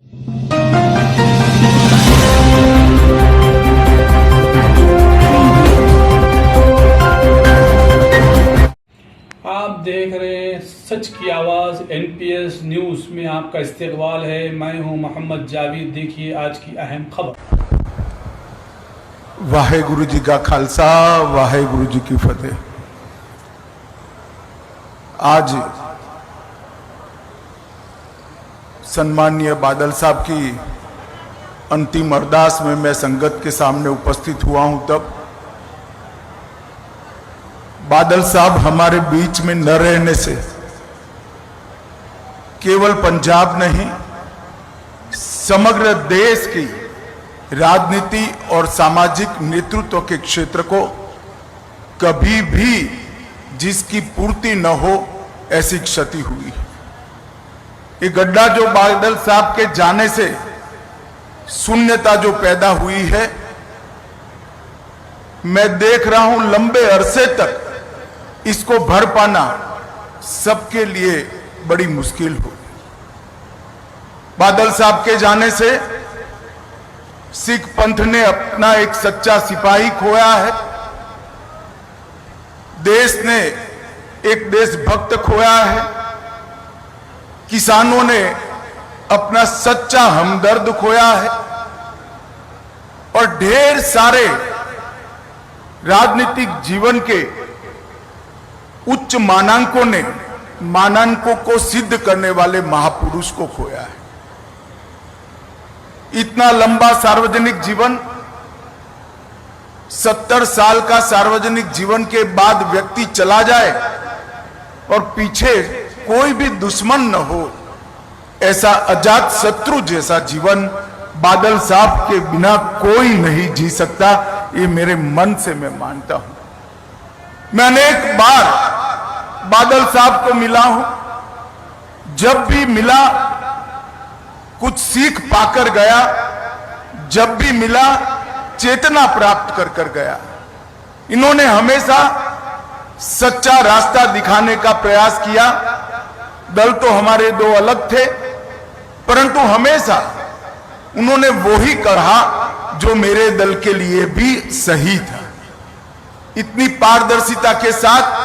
आप देख रहे हैं सच की आवाज़ एनपीएस न्यूज़ में आपका इस्तकबाल है। मैं हूं मोहम्मद जावेद। देखिए आज की अहम खबर। वाहेगुरु जी का खालसा, वाहेगुरु जी की फतेह। आज सम्माननीय बादल साहब की अंतिम अरदास में मैं संगत के सामने उपस्थित हुआ हूं, तब बादल साहब हमारे बीच में न रहने से केवल पंजाब नहीं, समग्र देश की राजनीति और सामाजिक नेतृत्व के क्षेत्र को कभी भी जिसकी पूर्ति न हो ऐसी क्षति हुई। ये गड्ढा जो बादल साहब के जाने से शून्यता जो पैदा हुई है, मैं देख रहा हूं लंबे अरसे तक इसको भर पाना सबके लिए बड़ी मुश्किल हो। बादल साहब के जाने से सिख पंथ ने अपना एक सच्चा सिपाही खोया है, देश ने एक देशभक्त खोया है, किसानों ने अपना सच्चा हमदर्द खोया है और ढेर सारे राजनीतिक जीवन के उच्च मानांकों को सिद्ध करने वाले महापुरुष को खोया है। इतना लंबा सार्वजनिक जीवन, 70 साल का सार्वजनिक जीवन के बाद व्यक्ति चला जाए और पीछे कोई भी दुश्मन न हो, ऐसा अजात शत्रु जैसा जीवन बादल साहब के बिना कोई नहीं जी सकता। ये मेरे मन से मैं मानता हूं। मैं अनेक बार बादल साहब को मिला हूं, जब भी मिला कुछ सीख पाकर गया, जब भी मिला चेतना प्राप्त कर गया। इन्होंने हमेशा सच्चा रास्ता दिखाने का प्रयास किया। दल तो हमारे दो अलग थे, परंतु हमेशा उन्होंने वो ही कहा जो मेरे दल के लिए भी सही था। इतनी पारदर्शिता के साथ